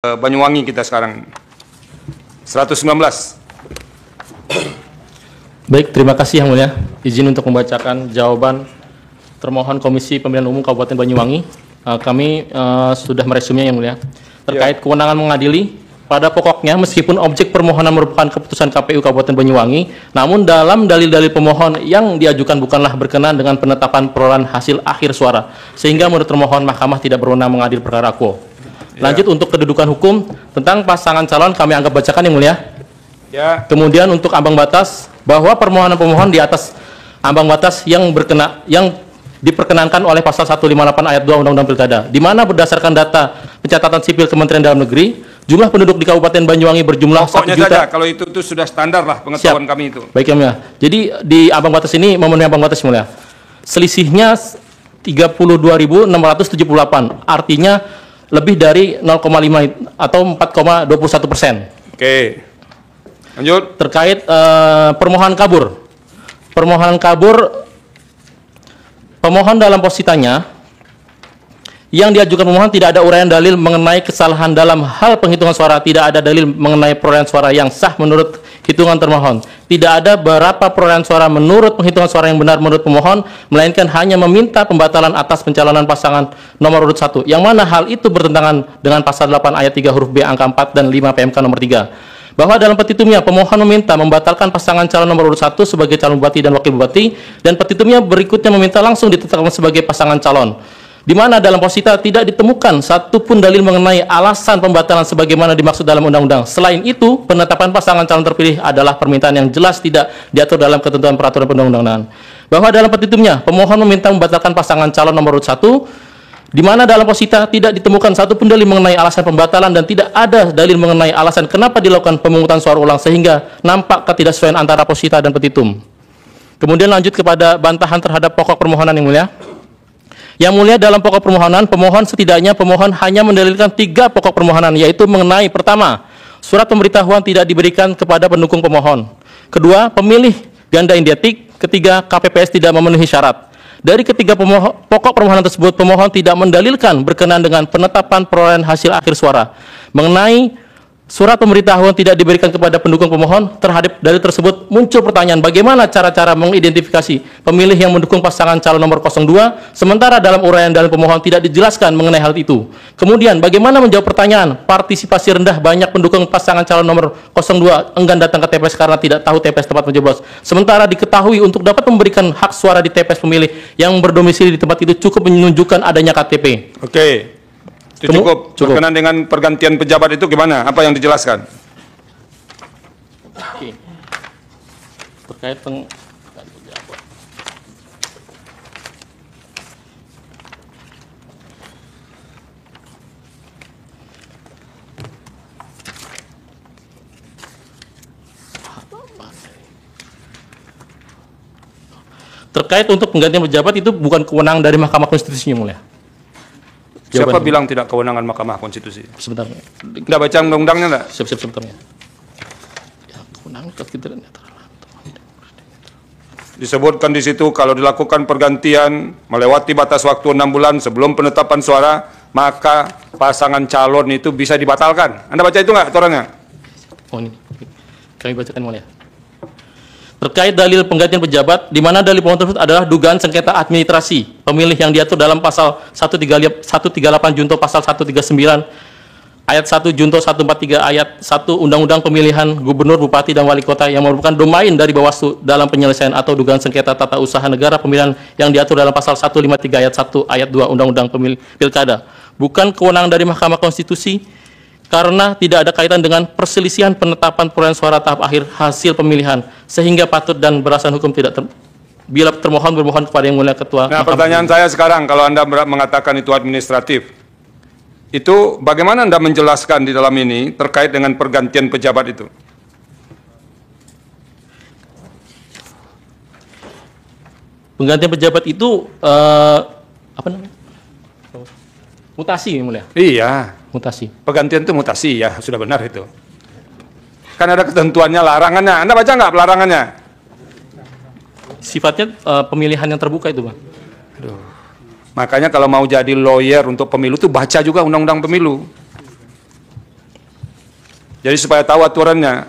Banyuwangi kita sekarang 119. Baik, terima kasih Yang Mulia. Izin untuk membacakan jawaban termohon Komisi Pemilihan Umum Kabupaten Banyuwangi. Kami sudah meresumnya Yang Mulia. Terkait kewenangan mengadili, pada pokoknya meskipun objek permohonan merupakan keputusan KPU Kabupaten Banyuwangi, namun dalam dalil-dalil pemohon yang diajukan bukanlah berkenaan dengan penetapan perolehan hasil akhir suara, sehingga menurut termohon Mahkamah tidak berwenang mengadil perkara quo. Lanjut untuk kedudukan hukum tentang pasangan calon kami anggap bacakan Yang Mulia. Ya. Kemudian untuk ambang batas, bahwa permohonan pemohon di atas ambang batas yang diperkenankan oleh pasal 158 ayat 2 Undang-Undang Pilkada, di mana berdasarkan data pencatatan sipil Kementerian Dalam Negeri, jumlah penduduk di Kabupaten Banyuwangi berjumlah 1 Pokoknya juta. saja, kalau itu sudah standar lah pengetahuan kami itu. Baik Yang Mulia. Jadi di ambang batas ini memenuhi ambang batas Yang Mulia. Selisihnya 32.678, artinya lebih dari 0,5 atau 4,21%. Oke. Lanjut. Terkait permohonan kabur. Permohonan kabur, pemohon dalam positanya yang diajukan pemohon tidak ada uraian dalil mengenai kesalahan dalam hal penghitungan suara, tidak ada dalil mengenai perolehan suara yang sah menurut hitungan termohon, tidak ada berapa perolehan suara menurut penghitungan suara yang benar menurut pemohon, melainkan hanya meminta pembatalan atas pencalonan pasangan nomor urut 1, yang mana hal itu bertentangan dengan pasal 8 ayat 3 huruf B angka 4 dan 5 PMK nomor 3. Bahwa dalam petitumnya pemohon meminta membatalkan pasangan calon nomor urut 1 sebagai calon bupati dan wakil bupati, dan petitumnya berikutnya meminta langsung ditetapkan sebagai pasangan calon, di mana dalam posita tidak ditemukan satupun dalil mengenai alasan pembatalan sebagaimana dimaksud dalam undang-undang. Selain itu, penetapan pasangan calon terpilih adalah permintaan yang jelas tidak diatur dalam ketentuan peraturan perundang-undangan. Bahwa dalam petitumnya pemohon meminta membatalkan pasangan calon nomor urut 1, di mana dalam posita tidak ditemukan satupun dalil mengenai alasan pembatalan dan tidak ada dalil mengenai alasan kenapa dilakukan pemungutan suara ulang, sehingga nampak ketidaksesuaian antara posita dan petitum. Kemudian lanjut kepada bantahan terhadap pokok permohonan Yang Mulia. Yang Mulia, dalam pokok permohonan, pemohon setidaknya pemohon hanya mendalilkan 3 pokok permohonan, yaitu mengenai pertama, surat pemberitahuan tidak diberikan kepada pendukung pemohon. Kedua, pemilih ganda identik. Ketiga, KPPS tidak memenuhi syarat. Dari ketiga pokok permohonan tersebut, pemohon tidak mendalilkan berkenaan dengan penetapan perolehan hasil akhir suara. Mengenai surat pemberitahuan tidak diberikan kepada pendukung pemohon, terhadap dalil tersebut muncul pertanyaan bagaimana cara-cara mengidentifikasi pemilih yang mendukung pasangan calon nomor 02, sementara dalam uraian dalil pemohon tidak dijelaskan mengenai hal itu. Kemudian bagaimana menjawab pertanyaan partisipasi rendah banyak pendukung pasangan calon nomor 02 enggan datang ke TPS karena tidak tahu TPS tempat mencoblos, sementara diketahui untuk dapat memberikan hak suara di TPS pemilih yang berdomisili di tempat itu cukup menunjukkan adanya KTP. Oke. Itu cukup. Berkenaan dengan pergantian pejabat itu gimana? Apa yang dijelaskan? Oke. Terkait pejabat. Terkait untuk penggantian pejabat itu bukan kewenangan dari Mahkamah Konstitusi Yang Mulia. Siapa bilang tidak kewenangan Mahkamah Konstitusi? Sebentar. Tidak baca undang-undangnya enggak? Siap-siap sebentarnya. Ya, kewenangan disebutkan di situ kalau dilakukan pergantian melewati batas waktu 6 bulan sebelum penetapan suara, maka pasangan calon itu bisa dibatalkan. Anda baca itu enggak aturannya? Oh, ini. Kami bacakan Mulia. Terkait dalil penggantian pejabat, di mana dalil pemohon tersebut adalah dugaan sengketa administrasi pemilih yang diatur dalam pasal 138 junto pasal 139 ayat 1 junto 143 ayat 1 Undang-Undang Pemilihan Gubernur, Bupati, dan Wali Kota yang merupakan domain dari Bawaslu dalam penyelesaian atau dugaan sengketa tata usaha negara pemilihan yang diatur dalam pasal 153 ayat 1 ayat 2 Undang-Undang Pilkada. Bukan kewenangan dari Mahkamah Konstitusi, karena tidak ada kaitan dengan perselisihan penetapan perolehan suara tahap akhir hasil pemilihan, sehingga patut dan berdasarkan hukum tidak bila termohon bermohon kepada Yang Mulia Ketua. Nah, pertanyaan saya sekarang, kalau Anda mengatakan itu administratif, itu bagaimana Anda menjelaskan di dalam ini terkait dengan pergantian pejabat itu? Penggantian pejabat itu apa namanya? Mutasi, Yang Mulia. Iya. Mutasi. Pergantian itu mutasi, ya sudah benar itu. Kan ada ketentuannya, larangannya. Anda baca nggak pelarangannya? Sifatnya pemilihan yang terbuka itu, Bang. Aduh. Makanya kalau mau jadi lawyer untuk pemilu tuh baca juga undang-undang pemilu. Jadi supaya tahu aturannya.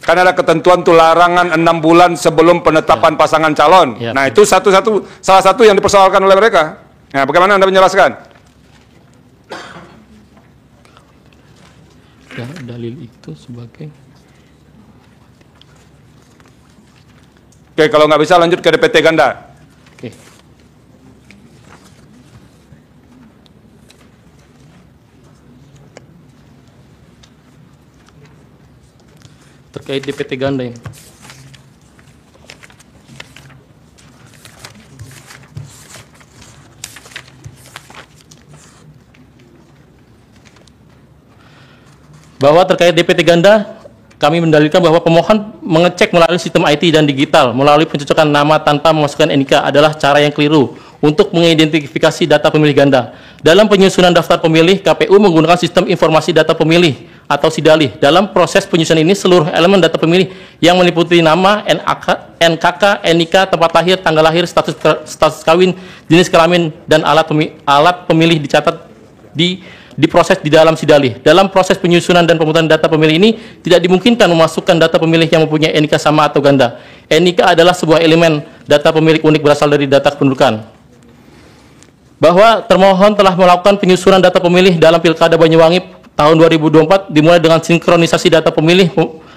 Kan ada ketentuan tuh larangan 6 bulan sebelum penetapan pasangan calon. Nah itu salah satu yang dipersoalkan oleh mereka. Nah bagaimana Anda menjelaskan? Ya, dalil itu sebagai... Oke, kalau nggak bisa lanjut ke DPT ganda. Oke. Terkait DPT ganda ini. Bahwa terkait DPT ganda, kami mendalilkan bahwa pemohon mengecek melalui sistem IT dan digital melalui pencocokan nama tanpa memasukkan NIK adalah cara yang keliru untuk mengidentifikasi data pemilih ganda. Dalam penyusunan daftar pemilih, KPU menggunakan sistem informasi data pemilih atau SIDALIH. Dalam proses penyusunan ini, seluruh elemen data pemilih yang meliputi nama, NKK, NIK, tempat lahir, tanggal lahir, status kawin, jenis kelamin, dan alat pemilih dicatat diproses di dalam SIDALIH. Dalam proses penyusunan dan pemutusan data pemilih ini, tidak dimungkinkan memasukkan data pemilih yang mempunyai NIK sama atau ganda. NIK adalah sebuah elemen data pemilih unik berasal dari data kependudukan. Bahwa termohon telah melakukan penyusunan data pemilih dalam Pilkada Banyuwangi tahun 2024 dimulai dengan sinkronisasi data pemilih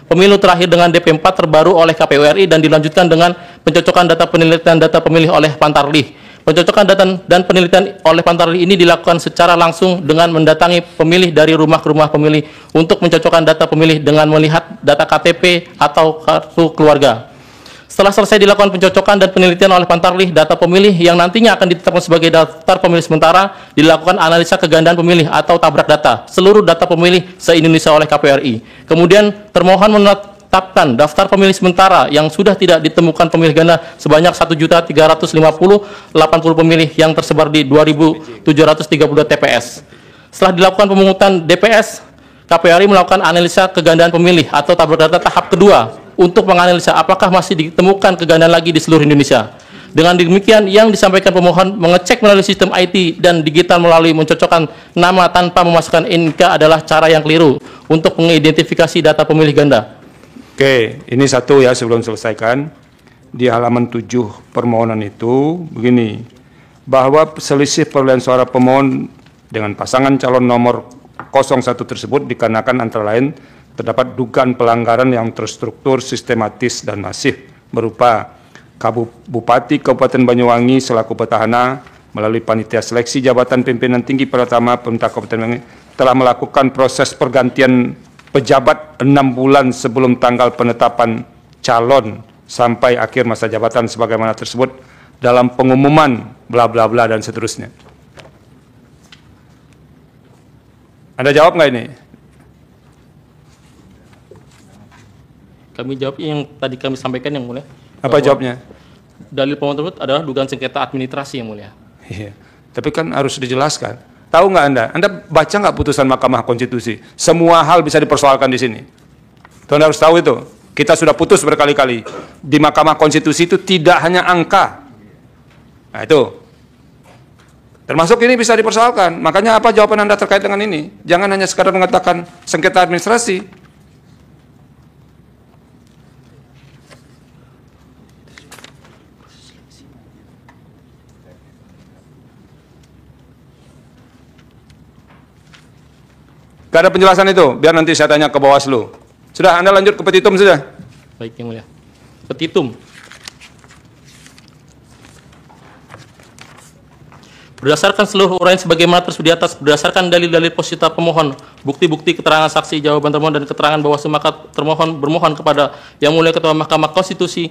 pemilu terakhir dengan DP4 terbaru oleh KPU RI dan dilanjutkan dengan pencocokan data penelitian data pemilih oleh Pantarlih. Pencocokan data dan penelitian oleh Pantarlih ini dilakukan secara langsung dengan mendatangi pemilih dari rumah ke rumah pemilih untuk mencocokkan data pemilih dengan melihat data KTP atau kartu keluarga. Setelah selesai dilakukan pencocokan dan penelitian oleh Pantarlih, data pemilih yang nantinya akan ditetapkan sebagai daftar pemilih sementara dilakukan analisa kegandaan pemilih atau tabrak data seluruh data pemilih se-Indonesia oleh KPU RI. Kemudian termohon menetapkan daftar pemilih sementara yang sudah tidak ditemukan pemilih ganda sebanyak 1.350.080 pemilih yang tersebar di 2.732 TPS. Setelah dilakukan pemungutan DPS, KPU RI melakukan analisa kegandaan pemilih atau tabrak data tahap kedua untuk menganalisa apakah masih ditemukan kegandaan lagi di seluruh Indonesia. Dengan demikian, yang disampaikan pemohon mengecek melalui sistem IT dan digital melalui mencocokkan nama tanpa memasukkan NIK adalah cara yang keliru untuk mengidentifikasi data pemilih ganda. Oke, ini satu ya sebelum selesaikan. Di halaman 7 permohonan itu begini, bahwa selisih perolehan suara pemohon dengan pasangan calon nomor 01 tersebut dikarenakan antara lain terdapat dugaan pelanggaran yang terstruktur, sistematis, dan masif berupa Bupati Kabupaten Banyuwangi selaku petahana melalui panitia seleksi jabatan pimpinan tinggi pertama pemerintah Kabupaten Banyuwangi telah melakukan proses pergantian pejabat 6 bulan sebelum tanggal penetapan calon sampai akhir masa jabatan sebagaimana tersebut dalam pengumuman bla bla bla dan seterusnya. Anda jawab nggak ini? Kami jawab yang tadi kami sampaikan yang mulia. Apa jawabnya? Dalil pemohon tersebut adalah dugaan sengketa administrasi yang mulia. Iya, tapi kan harus dijelaskan. Tahu nggak Anda? Anda baca nggak putusan Mahkamah Konstitusi? Semua hal bisa dipersoalkan di sini. Anda harus tahu itu. Kita sudah putus berkali-kali. Di Mahkamah Konstitusi itu tidak hanya angka. Nah itu. Termasuk ini bisa dipersoalkan. Makanya apa jawaban Anda terkait dengan ini? Jangan hanya sekadar mengatakan sengketa administrasi. Gak ada penjelasan itu, biar nanti saya tanya ke Bawaslu. Sudah, Anda lanjut ke petitum sudah. Baik, yang mulia. Petitum. Berdasarkan seluruh uraian sebagaimana tersebut di atas, berdasarkan dalil-dalil posita pemohon, bukti-bukti keterangan saksi, jawaban termohon, dan keterangan Bawaslu, maka termohon bermohon kepada Yang Mulia Ketua Mahkamah Konstitusi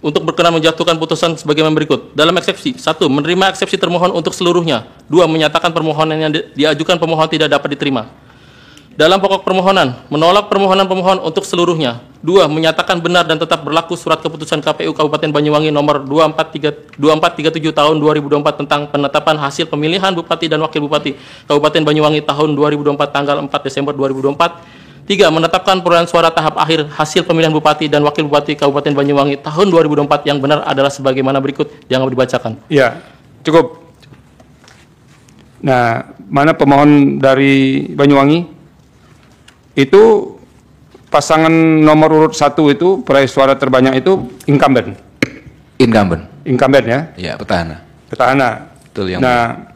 untuk berkenan menjatuhkan putusan sebagaimana berikut. Dalam eksepsi, 1. Menerima eksepsi termohon untuk seluruhnya. 2. Menyatakan permohonan yang diajukan pemohon tidak dapat diterima. Dalam pokok permohonan, menolak permohonan pemohon untuk seluruhnya. 2. Menyatakan benar dan tetap berlaku surat keputusan KPU Kabupaten Banyuwangi nomor 2437 tahun 2024 tentang penetapan hasil pemilihan Bupati dan Wakil Bupati Kabupaten Banyuwangi tahun 2024 tanggal 4 Desember 2024. 3. Menetapkan perolehan suara tahap akhir hasil pemilihan Bupati dan Wakil Bupati Kabupaten Banyuwangi tahun 2024 yang benar adalah sebagaimana berikut yang dibacakan. Ya, cukup. Nah, mana pemohon dari Banyuwangi? itu pasangan nomor urut 1 itu peraih suara terbanyak itu incumbent. Incumbent ya? Ya, petahana. Petahana. Betul yang. Nah,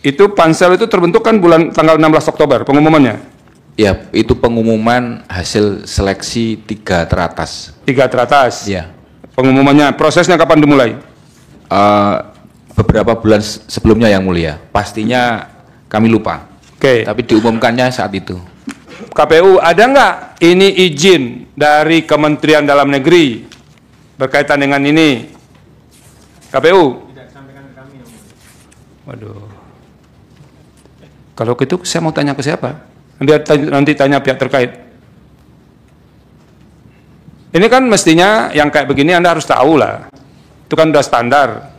itu pansel itu terbentuk kan tanggal 16 Oktober pengumumannya. Ya, itu pengumuman hasil seleksi 3 teratas. 3 teratas. Ya. Pengumumannya, prosesnya kapan dimulai? Beberapa bulan sebelumnya yang mulia. Pastinya kami lupa. Oke. Tapi diumumkannya saat itu. KPU ada nggak ini izin dari Kementerian Dalam Negeri berkaitan dengan ini? KPU? Tidak disampaikan ke kami. Waduh. Kalau gitu saya mau tanya ke siapa? Nanti tanya pihak terkait. Ini kan mestinya yang kayak begini Anda harus tahu lah. Itu kan udah standar.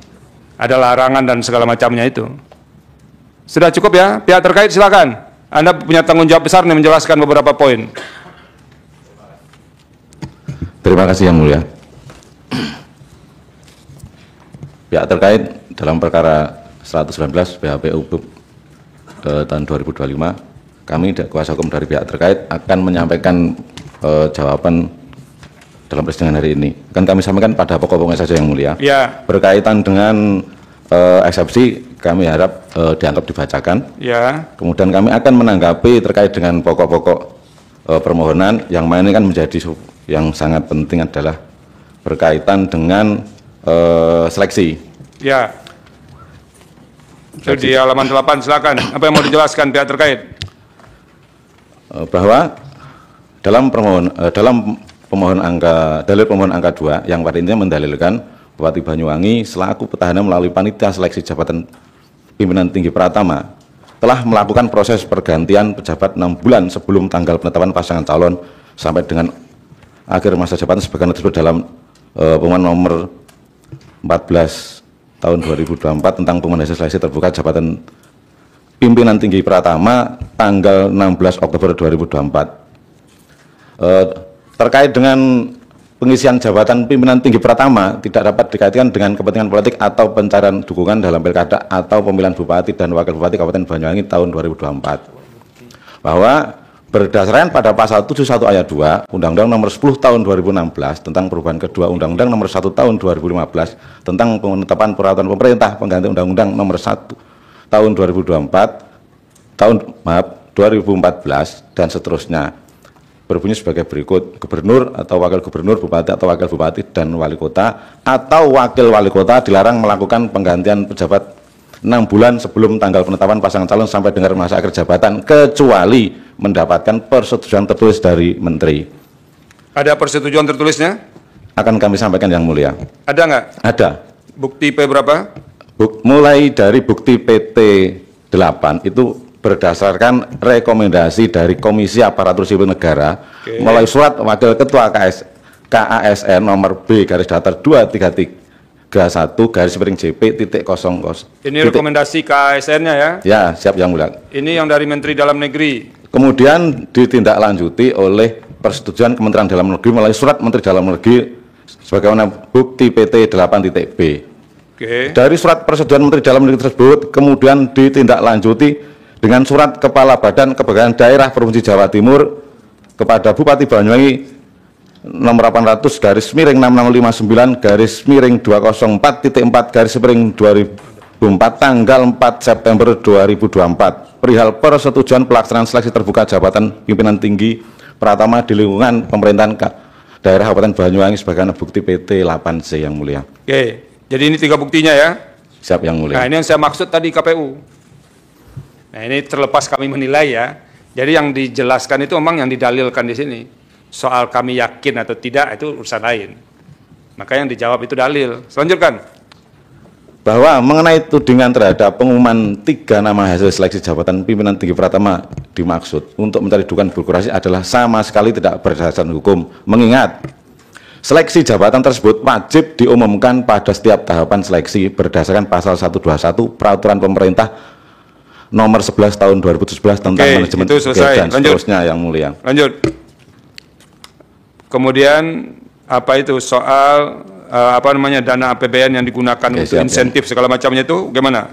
Ada larangan dan segala macamnya itu. Sudah cukup ya? Pihak terkait silakan. Anda punya tanggung jawab besar nih menjelaskan beberapa poin. Terima kasih Yang Mulia. Pihak terkait dalam perkara 119 PHPU tahun 2025, kami kuasa hukum dari pihak terkait akan menyampaikan jawaban dalam persidangan hari ini. Akan kami sampaikan pada pokok-pokoknya saja Yang Mulia. Ya. Berkaitan dengan eksepsi, kami harap dianggap dibacakan. Ya. Kemudian kami akan menanggapi terkait dengan pokok-pokok permohonan. Yang mana ini kan menjadi yang sangat penting adalah berkaitan dengan seleksi. Ya. Itu di halaman 8 silakan. Apa yang mau dijelaskan pihak terkait? Bahwa dalam dalil pemohon angka 2 yang pada intinya mendalilkan Bupati Banyuwangi selaku petahana melalui panitia seleksi jabatan pimpinan tinggi Pratama telah melakukan proses pergantian pejabat 6 bulan sebelum tanggal penetapan pasangan calon sampai dengan akhir masa jabatan sebagaimana tersebut dalam pengumuman nomor 14 tahun 2024 tentang pengumuman hasil seleksi terbuka jabatan pimpinan tinggi Pratama tanggal 16 Oktober 2024. Terkait dengan pengisian jabatan pimpinan tinggi Pratama tidak dapat dikaitkan dengan kepentingan politik atau pencarian dukungan dalam pilkada atau pemilihan bupati dan wakil bupati Kabupaten Banyuwangi tahun 2024. Bahwa berdasarkan pada pasal 71 ayat 2 Undang-Undang nomor 10 tahun 2016 tentang perubahan kedua Undang-Undang nomor 1 tahun 2015 tentang penetapan peraturan pemerintah pengganti Undang-Undang nomor 1 tahun 2014 dan seterusnya. Berbunyi sebagai berikut: gubernur atau wakil gubernur, bupati atau wakil bupati, dan wali kota atau wakil wali kota dilarang melakukan penggantian pejabat 6 bulan sebelum tanggal penetapan pasangan calon sampai dengan masa akhir jabatan kecuali mendapatkan persetujuan tertulis dari menteri. Ada persetujuan tertulisnya? Akan kami sampaikan Yang Mulia. Ada nggak? Ada. Bukti P berapa? Mulai dari bukti PT 8 itu berdasarkan rekomendasi dari Komisi Aparatur Sipil Negara melalui surat Wakil Ketua KASN nomor B/2331/JP.00. Ini rekomendasi KASN-nya ya? Ya, siap Yang Mulia. Ini yang dari Menteri Dalam Negeri. Kemudian ditindaklanjuti oleh persetujuan Kementerian Dalam Negeri melalui surat Menteri Dalam Negeri sebagaimana bukti PT 8.B. Dari surat persetujuan Menteri Dalam Negeri tersebut kemudian ditindaklanjuti dengan surat Kepala Badan Kepegawaian Daerah Provinsi Jawa Timur kepada Bupati Banyuwangi nomor 800/-204.4/2004 tanggal 4 September 2024 perihal persetujuan pelaksanaan seleksi terbuka jabatan pimpinan tinggi Pratama di lingkungan pemerintahan daerah Kabupaten Banyuwangi sebagaimana bukti PT 8C Yang Mulia. Oke, jadi ini 3 buktinya ya? Siap Yang Mulia. Nah, ini yang saya maksud tadi KPU. Nah, ini terlepas kami menilai ya. Jadi yang dijelaskan itu memang yang didalilkan di sini. Soal kami yakin atau tidak itu urusan lain. Maka yang dijawab itu dalil. Selanjutkan. Bahwa mengenai tudingan terhadap pengumuman 3 nama hasil seleksi jabatan pimpinan tinggi Pratama dimaksud untuk mencari dukungan birokrasi adalah sama sekali tidak berdasarkan hukum. Mengingat seleksi jabatan tersebut wajib diumumkan pada setiap tahapan seleksi berdasarkan pasal 121 Peraturan Pemerintah nomor 11 tahun 2011 tentang manajemen dan seterusnya Yang Mulia. Lanjut. Kemudian apa itu soal dana APBN yang digunakan untuk insentif segala macamnya itu gimana?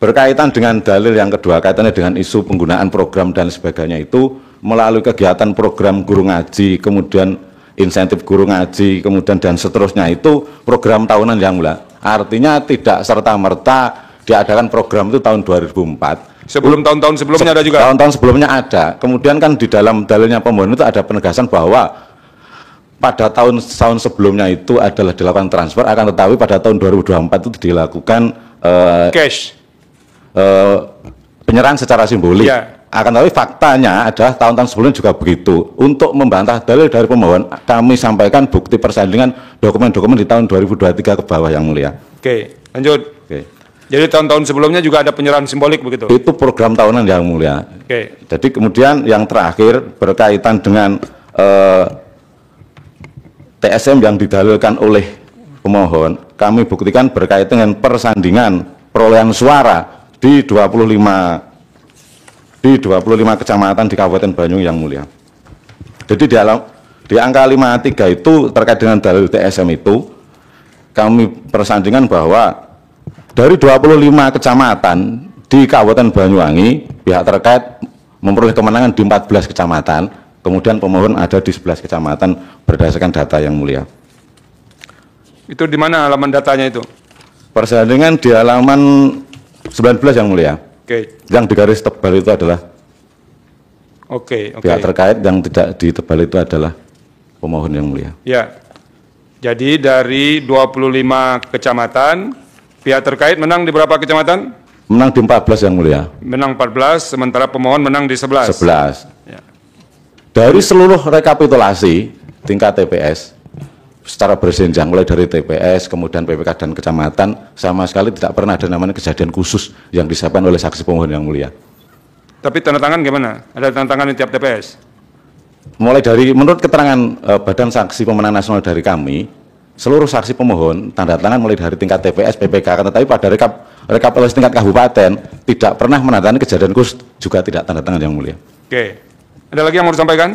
Berkaitan dengan dalil yang kedua kaitannya dengan isu penggunaan program dan sebagainya itu melalui kegiatan program guru ngaji, kemudian insentif guru ngaji, kemudian dan seterusnya itu program tahunan yang mulia. Artinya tidak serta-merta diadakan program itu tahun 2004. Sebelum tahun-tahun sebelumnya ada juga? Tahun-tahun sebelumnya ada. Kemudian kan di dalam dalilnya pemohon itu ada penegasan bahwa pada tahun sebelumnya itu adalah dilakukan transfer, akan tetapi pada tahun 2024 itu dilakukan cash. Penyerahan secara simbolik. Ya. Akan tetapi faktanya adalah tahun-tahun sebelumnya juga begitu. Untuk membantah dalil dari pemohon, kami sampaikan bukti persandingan dokumen-dokumen di tahun 2023 ke bawah yang mulia. Oke, lanjut. Oke. Jadi tahun-tahun sebelumnya juga ada penyerahan simbolik begitu? Itu program tahunan yang mulia. Oke. Jadi kemudian yang terakhir berkaitan dengan TSM yang didalilkan oleh pemohon, kami buktikan berkaitan dengan persandingan perolehan suara di 25 kecamatan di Kabupaten Banyuwangi yang mulia. Jadi di angka 53 itu terkait dengan dalil TSM itu, kami persandingan bahwa dari 25 kecamatan di Kabupaten Banyuwangi, pihak terkait memperoleh kemenangan di 14 kecamatan, kemudian pemohon ada di 11 kecamatan berdasarkan data yang mulia. Itu di mana halaman datanya itu? Persandingan di halaman 19 yang mulia. Oke. Yang di garis tebal itu adalah pihak terkait, yang tidak ditebal itu adalah pemohon yang mulia. Ya. Jadi dari 25 kecamatan, pihak terkait menang di berapa kecamatan? Menang di 14 yang mulia. Menang 14, sementara pemohon menang di 11. 11. Ya. Dari seluruh rekapitulasi tingkat TPS secara berjenjang, mulai dari TPS, kemudian PPK dan kecamatan, sama sekali tidak pernah ada namanya kejadian khusus yang disiapkan oleh saksi pemohon yang mulia. Tapi tanda tangan gimana? Ada tanda tangan di tiap TPS? Mulai dari, menurut keterangan Badan Saksi Pemenangan Nasional dari kami, seluruh saksi pemohon tanda tangan mulai dari tingkat TPS, PPK, tetapi pada rekapitulasi tingkat kabupaten tidak pernah menandatangani kejadian khusus, juga tidak tanda tangan yang mulia. Oke. Ada lagi yang mau disampaikan?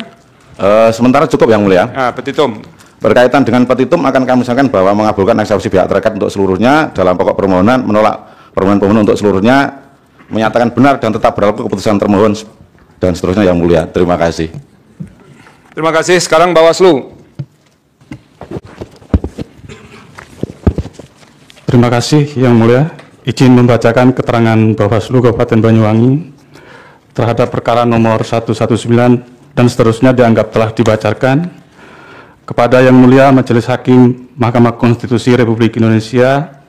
Sementara cukup yang mulia. Petitum. Berkaitan dengan petitum akan kami sampaikan bahwa mengabulkan eksepsi pihak terkait untuk seluruhnya dalam pokok permohonan, menolak permohonan pemohon untuk seluruhnya, menyatakan benar dan tetap berlaku keputusan termohon dan seterusnya yang mulia. Terima kasih. Terima kasih. Sekarang Bawaslu. Terima kasih yang mulia. Izin membacakan keterangan Bawaslu Kabupaten Banyuwangi terhadap perkara nomor 119 dan seterusnya dianggap telah dibacakan. Kepada Yang Mulia Majelis Hakim Mahkamah Konstitusi Republik Indonesia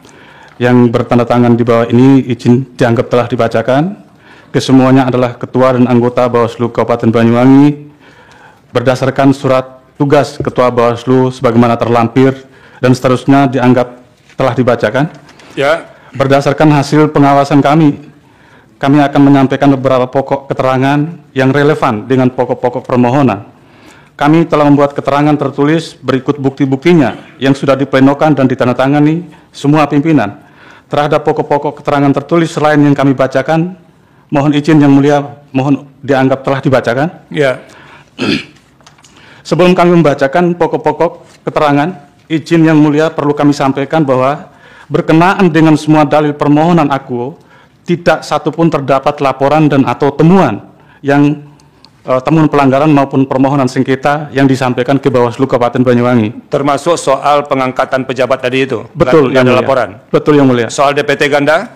yang bertanda tangan di bawah ini, izin dianggap telah dibacakan. Kesemuanya adalah Ketua dan anggota Bawaslu Kabupaten Banyuwangi berdasarkan surat tugas Ketua Bawaslu sebagaimana terlampir dan seterusnya dianggap telah dibacakan. Ya. Berdasarkan hasil pengawasan kami akan menyampaikan beberapa pokok keterangan yang relevan dengan pokok-pokok permohonan. Kami telah membuat keterangan tertulis berikut bukti-buktinya yang sudah diplenokan dan ditandatangani semua pimpinan. Terhadap pokok-pokok keterangan tertulis selain yang kami bacakan, mohon izin yang mulia, mohon dianggap telah dibacakan. Ya. Sebelum kami membacakan pokok-pokok keterangan, izin yang mulia perlu kami sampaikan bahwa berkenaan dengan semua dalil permohonan aku, tidak satupun terdapat laporan dan atau temuan yang temuan pelanggaran maupun permohonan sengketa yang disampaikan ke Bawaslu Kabupaten Banyuwangi. Termasuk soal pengangkatan pejabat tadi itu? Betul, yang mulia. ada laporan? Betul, yang mulia. Soal DPT ganda?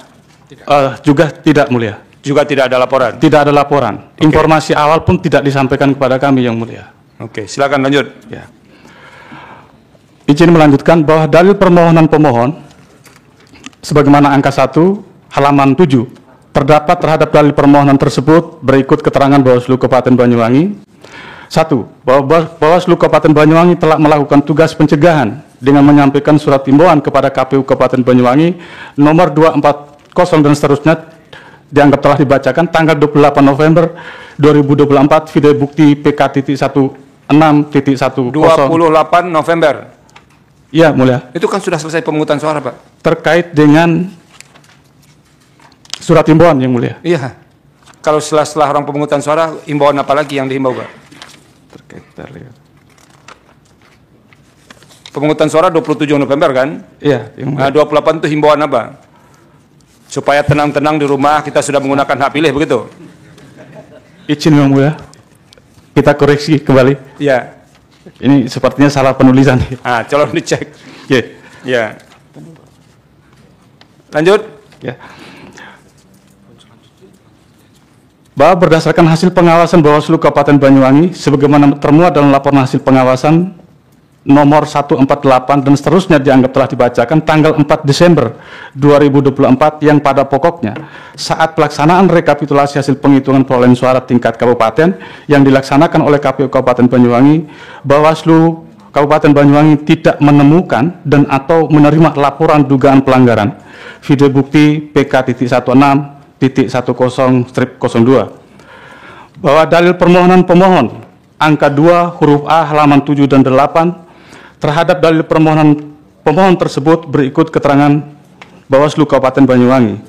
Juga tidak, mulia. Juga tidak ada laporan? Tidak ada laporan. Oke. Informasi awal pun tidak disampaikan kepada kami, yang mulia. Oke, silakan lanjut. Ya. Izin melanjutkan bahwa dalil permohonan pemohon sebagaimana angka 1 halaman 7 terdapat terhadap dalil permohonan tersebut berikut keterangan Bawaslu Kabupaten Banyuwangi. 1. Bahwa Bawaslu Kabupaten Banyuwangi telah melakukan tugas pencegahan dengan menyampaikan surat himbauan kepada KPU Kabupaten Banyuwangi nomor 240 dan seterusnya dianggap telah dibacakan tanggal 28 November 2024 video bukti PK.16.10. 28 November. Iya, mulia. Itu kan sudah selesai pemungutan suara, Pak. Terkait dengan surat himbauan, yang mulia. Iya. Kalau setelah orang pemungutan suara, himbauan apa lagi yang dihimbau, Pak? Terkait dalil. Pemungutan suara 27 November kan? Iya, yang mulia. Nah, 28 itu himbauan apa? Supaya tenang-tenang di rumah kita sudah menggunakan hak pilih, begitu? Izin, yang mulia. kita koreksi kembali. Ya. Ini sepertinya salah penulisan. Tolong dicek. Oke. Ya. Lanjut. Ya. Bahwa berdasarkan hasil pengawasan Bawaslu Kabupaten Banyuwangi sebagaimana termuat dalam laporan hasil pengawasan nomor 148 dan seterusnya dianggap telah dibacakan tanggal 4 Desember 2024 yang pada pokoknya saat pelaksanaan rekapitulasi hasil penghitungan perolehan suara tingkat kabupaten yang dilaksanakan oleh KPU Kabupaten Banyuwangi, Bawaslu Kabupaten Banyuwangi tidak menemukan dan atau menerima laporan dugaan pelanggaran. Video bukti PK.16.10/02 bahwa dalil permohonan pemohon angka 2 huruf A halaman 7 dan 8 terhadap dalil permohonan pemohon tersebut berikut keterangan Bawaslu Kabupaten Banyuwangi.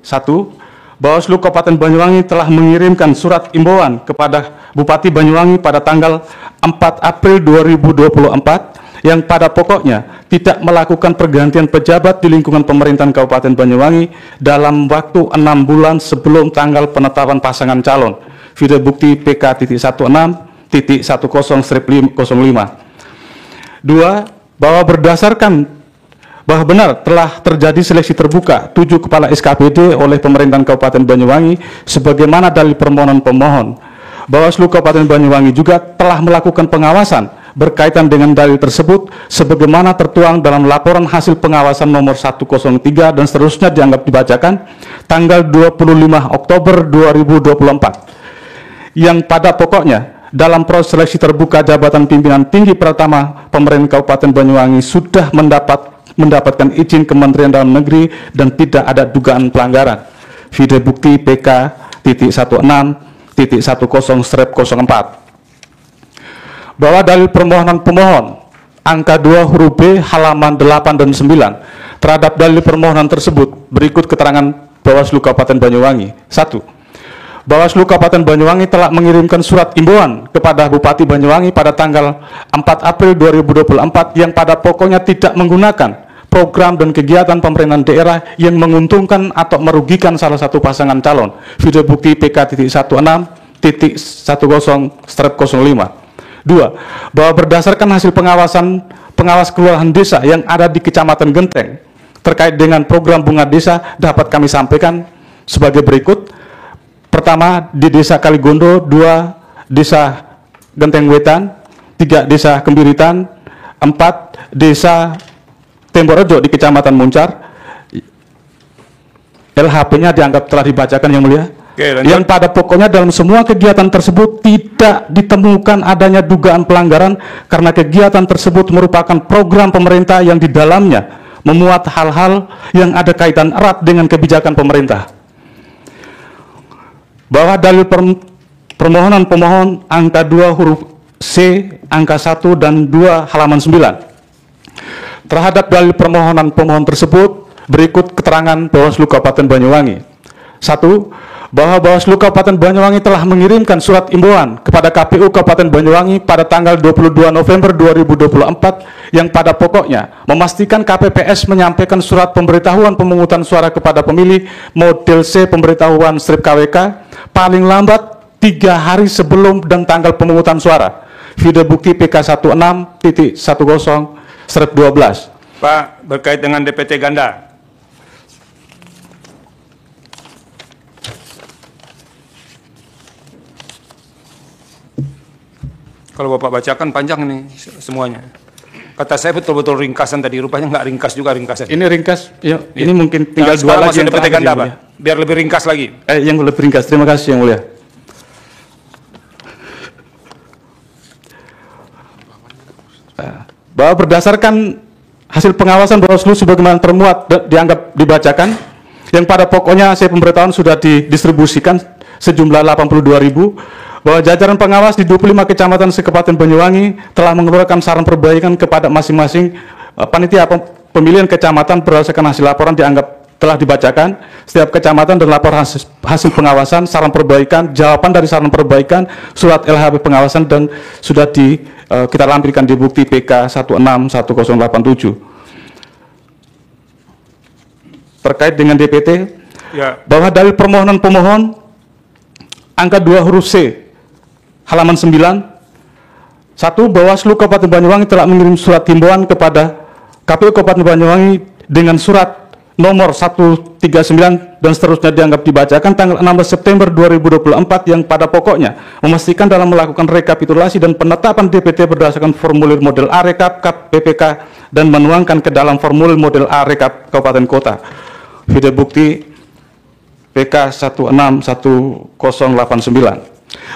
1. Bawaslu Kabupaten Banyuwangi telah mengirimkan surat imbauan kepada Bupati Banyuwangi pada tanggal 4 April 2024 yang pada pokoknya tidak melakukan pergantian pejabat di lingkungan pemerintahan Kabupaten Banyuwangi dalam waktu 6 bulan sebelum tanggal penetapan pasangan calon. Video bukti PK.16.10/05. 2. Bahwa berdasarkan bahwa benar telah terjadi seleksi terbuka 7 kepala SKPD oleh pemerintahan Kabupaten Banyuwangi sebagaimana dalil permohonan pemohon. Bawaslu Kabupaten Banyuwangi juga telah melakukan pengawasan berkaitan dengan dalil tersebut sebagaimana tertuang dalam laporan hasil pengawasan nomor 103 dan seterusnya dianggap dibacakan tanggal 25 Oktober 2024 yang pada pokoknya dalam proses seleksi terbuka jabatan pimpinan tinggi pertama pemerintah Kabupaten Banyuwangi sudah mendapatkan izin Kementerian Dalam Negeri dan tidak ada dugaan pelanggaran. Video bukti PK.16.10/04 bahwa dalil permohonan pemohon angka 2 huruf B halaman 8 dan 9 terhadap dalil permohonan tersebut berikut keterangan Bawaslu Kabupaten Banyuwangi. 1. Bawaslu Kabupaten Banyuwangi telah mengirimkan surat imbauan kepada Bupati Banyuwangi pada tanggal 4 April 2024 yang pada pokoknya tidak menggunakan program dan kegiatan pemerintahan daerah yang menguntungkan atau merugikan salah satu pasangan calon. Video bukti PK.16.10/05. 2. Bahwa berdasarkan hasil pengawas kelurahan desa yang ada di Kecamatan Genteng terkait dengan program bunga desa dapat kami sampaikan sebagai berikut. Pertama, di Desa Kaligondo, 2 Desa Genteng Wetan, 3 Desa Kembiritan, 4 Desa Temborejo di Kecamatan Muncar. LHP-nya dianggap telah dibacakan yang mulia. Oke, yang pada pokoknya dalam semua kegiatan tersebut tidak ditemukan adanya dugaan pelanggaran karena kegiatan tersebut merupakan program pemerintah yang di dalamnya memuat hal-hal yang ada kaitan erat dengan kebijakan pemerintah. Bahwa dalil permohonan pemohon angka 2 huruf C, angka 1 dan 2 halaman 9. Terhadap dalil permohonan pemohon tersebut berikut keterangan Bawaslu Kabupaten Banyuwangi. 1. Bahwa Bawaslu Kabupaten Banyuwangi telah mengirimkan surat imbauan kepada KPU Kabupaten Banyuwangi pada tanggal 22 November 2024 yang pada pokoknya memastikan KPPS menyampaikan surat pemberitahuan pemungutan suara kepada pemilih model C pemberitahuan strip KWK paling lambat 3 hari sebelum dan tanggal pemungutan suara. Video bukti PK.16.10/12. Pak, berkait dengan DPT ganda. Kalau Bapak bacakan panjang ini semuanya. Kata saya betul-betul ringkasan tadi, rupanya nggak ringkas juga ringkasan. Ini ringkas, ya, ini mungkin tinggal 2 lagi yang DPT ganda, Pak. Biar lebih ringkas lagi. Yang lebih ringkas, terima kasih yang mulia. Bahwa berdasarkan hasil pengawasan Bawaslu sebagaimana termuat dianggap dibacakan, yang pada pokoknya hasil pemberitahuan sudah didistribusikan sejumlah 82.000, bahwa jajaran pengawas di 25 kecamatan se-Kabupaten Banyuwangi telah mengeluarkan saran perbaikan kepada masing-masing panitia pemilihan kecamatan berdasarkan hasil laporan dianggap telah dibacakan. Setiap kecamatan dan laporan hasil pengawasan, saran perbaikan, jawaban dari saran perbaikan, surat LHP pengawasan dan sudah kita lampirkan di bukti PK.16.10/87. Terkait dengan DPT, bahwa dalil permohonan pemohon angka 2 huruf C halaman 9. 1. Bawaslu Kabupaten Banyuwangi telah mengirim surat himbauan kepada KPU Kabupaten Banyuwangi dengan surat nomor 139 dan seterusnya dianggap dibacakan tanggal 16 September 2024 yang pada pokoknya memastikan dalam melakukan rekapitulasi dan penetapan DPT berdasarkan formulir model A Rekap Kap PPK dan menuangkan ke dalam formulir model A Rekap Kabupaten Kota. Video bukti PK 161089.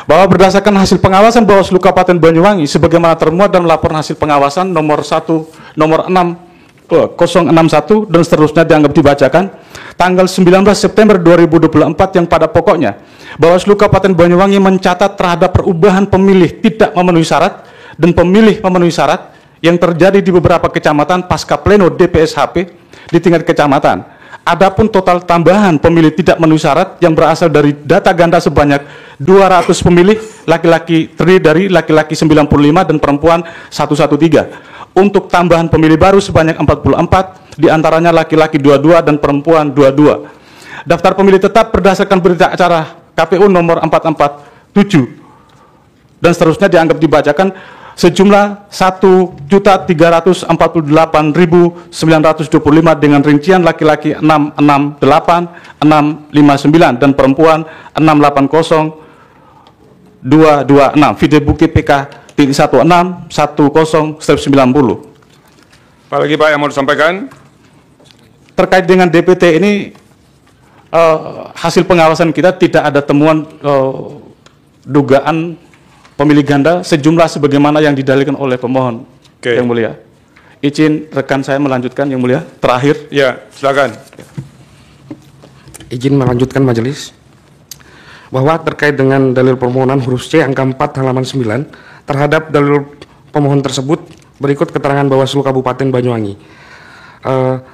Bahwa berdasarkan hasil pengawasan Bawaslu Kabupaten Banyuwangi sebagaimana termuat dalam laporan hasil pengawasan nomor 061 dan seterusnya dianggap dibacakan tanggal 19 September 2024 yang pada pokoknya Bawaslu Kabupaten Banyuwangi mencatat terhadap perubahan pemilih tidak memenuhi syarat dan pemilih memenuhi syarat yang terjadi di beberapa kecamatan pasca pleno DPSHP di tingkat kecamatan. Adapun total tambahan pemilih tidak memenuhi syarat yang berasal dari data ganda sebanyak 200 pemilih, laki-laki terdiri dari laki-laki 95 dan perempuan 113. Untuk tambahan pemilih baru sebanyak 44, diantaranya laki-laki 22 dan perempuan 22. Daftar pemilih tetap berdasarkan berita acara KPU nomor 447 dan seterusnya dianggap dibacakan sejumlah 1.348.925 dengan rincian laki-laki 668, 659 dan perempuan 680226. Video bukti PK 1610/90. Apa lagi Pak yang mau disampaikan? Terkait dengan DPT ini hasil pengawasan kita tidak ada temuan dugaan pemilih ganda sejumlah sebagaimana yang didalilkan oleh pemohon. Yang mulia. Izin rekan saya melanjutkan yang mulia. Terakhir. Ya, silakan. Izin melanjutkan majelis. Bahwa terkait dengan dalil permohonan huruf C angka 4 halaman 9 terhadap dalil pemohon tersebut berikut keterangan Bawaslu Kabupaten Banyuwangi. 1.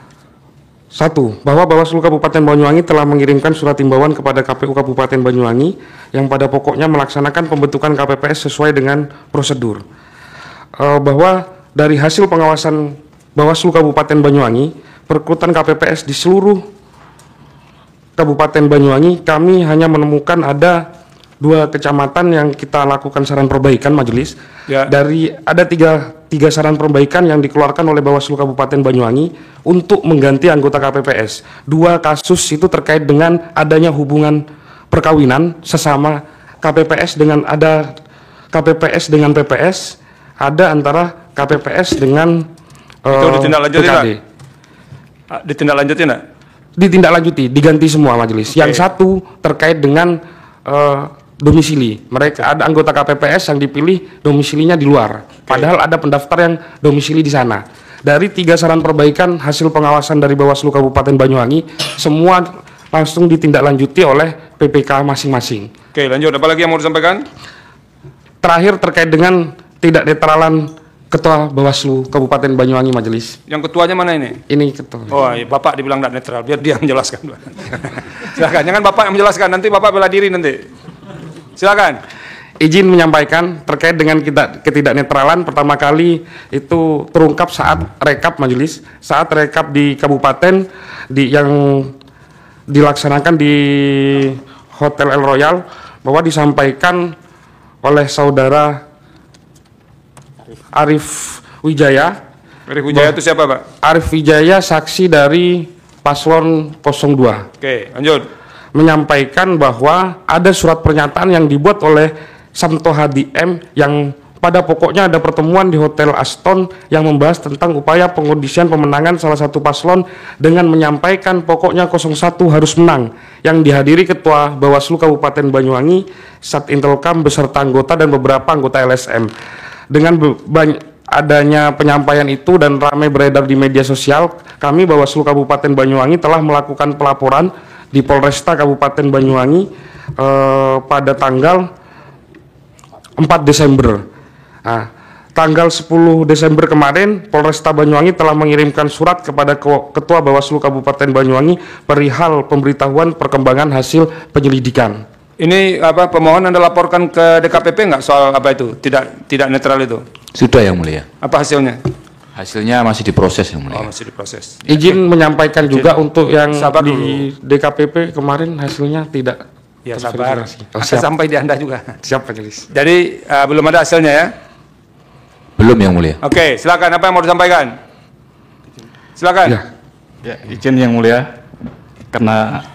Bahwa Bawaslu Kabupaten Banyuwangi telah mengirimkan surat himbauan kepada KPU Kabupaten Banyuwangi yang pada pokoknya melaksanakan pembentukan KPPS sesuai dengan prosedur. Bahwa dari hasil pengawasan Bawaslu Kabupaten Banyuwangi, perekrutan KPPS di seluruh Kabupaten Banyuwangi, kami hanya menemukan ada 2 kecamatan yang kita lakukan saran perbaikan majelis. Ya. Dari ada tiga saran perbaikan yang dikeluarkan oleh Bawaslu Kabupaten Banyuwangi untuk mengganti anggota KPPS. 2 kasus itu terkait dengan adanya hubungan perkawinan sesama KPPS dengan ada KPPS dengan PPS, ada antara KPPS dengan itu ditindaklanjuti PKD. Ditindaklanjuti enggak? Ditindaklanjuti, diganti semua majelis. Yang satu terkait dengan domisili. Mereka ada anggota KPPS yang dipilih domisilinya di luar. Padahal ada pendaftar yang domisili di sana. Dari 3 saran perbaikan hasil pengawasan dari Bawaslu Kabupaten Banyuwangi, semua langsung ditindaklanjuti oleh PPK masing-masing. Oke, lanjut. Apa lagi yang mau disampaikan? Terakhir terkait dengan tidak netralan Ketua Bawaslu Kabupaten Banyuwangi majelis. Yang ketuanya mana ini? Ini ketua. Oh, iya, Bapak dibilang tidak netral, biar dia menjelaskan. Silakan, jangan Bapak yang menjelaskan, nanti Bapak bela diri nanti. Silakan. Izin menyampaikan terkait dengan ketidaknetralan pertama kali itu terungkap saat rekap majelis, saat rekap di kabupaten yang dilaksanakan di Hotel El Royal, bahwa disampaikan oleh saudara Arif Wijaya. Arif Wijaya itu siapa, Pak? Arif Wijaya saksi dari paslon 02. Oke, lanjut. Menyampaikan bahwa ada surat pernyataan yang dibuat oleh Samto Hadi M yang pada pokoknya ada pertemuan di Hotel Aston yang membahas tentang upaya pengkondisian pemenangan salah satu paslon dengan menyampaikan pokoknya 01 harus menang, yang dihadiri Ketua Bawaslu Kabupaten Banyuwangi, Satintelkam beserta anggota dan beberapa anggota LSM. Dengan adanya penyampaian itu dan ramai beredar di media sosial, kami Bawaslu Kabupaten Banyuwangi telah melakukan pelaporan di Polresta Kabupaten Banyuwangi pada tanggal 4 Desember. Nah, tanggal 10 Desember kemarin Polresta Banyuwangi telah mengirimkan surat kepada Ketua Bawaslu Kabupaten Banyuwangi perihal pemberitahuan perkembangan hasil penyelidikan. Ini apa pemohon Anda laporkan ke DKPP nggak soal apa itu? Tidak netral itu? Sudah yang mulia. Apa hasilnya? Hasilnya masih diproses yang mulia. Oh, masih diproses. Izin menyampaikan juga untuk yang di DKPP kemarin hasilnya tidak Ya Terus sabar, verifikasi. Oh, akan siap. sampai di Anda juga. Siap majelis. Jadi belum ada hasilnya ya? Belum yang mulia. Oke, silakan apa yang mau disampaikan? Silakan. Ya. Ya, izin yang mulia, karena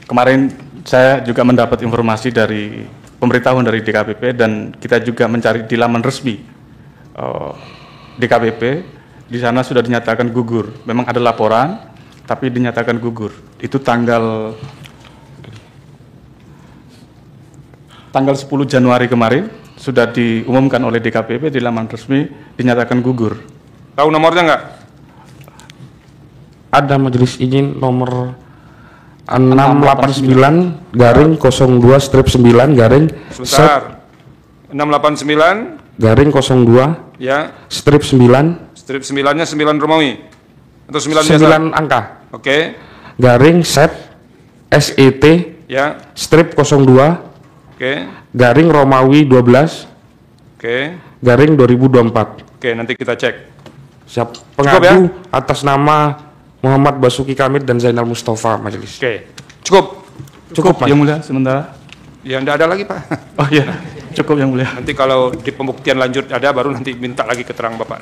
kemarin saya juga mendapat informasi dari pemberitahuan dari DKPP dan kita juga mencari di laman resmi DKPP, di sana sudah dinyatakan gugur. Memang ada laporan, tapi dinyatakan gugur. Itu tanggal 10 Januari kemarin sudah diumumkan oleh DKPP di laman resmi dinyatakan gugur. Tahu nomornya nggak? Ada majelis izin nomor 689 garing 02 strip 9 garing Sebentar. 689 garing 02 ya, strip 9 strip 9-nya 9 Romawi atau 9 biasa? 9 angka Oke, garing set SET ya, strip 02 oke, garing Romawi 12 oke, garing 2024. oke, nanti kita cek. Siap. Cukup Pengadu ya? atas nama Muhammad Basuki Kamit dan Zainal Mustafa majelis. Oke, cukup. Cukup, Yang mulia sementara. Ya, enggak ada lagi Pak. Oh iya, cukup yang mulia. Nanti kalau di pembuktian lanjut ada, baru nanti minta lagi keterangan Bapak.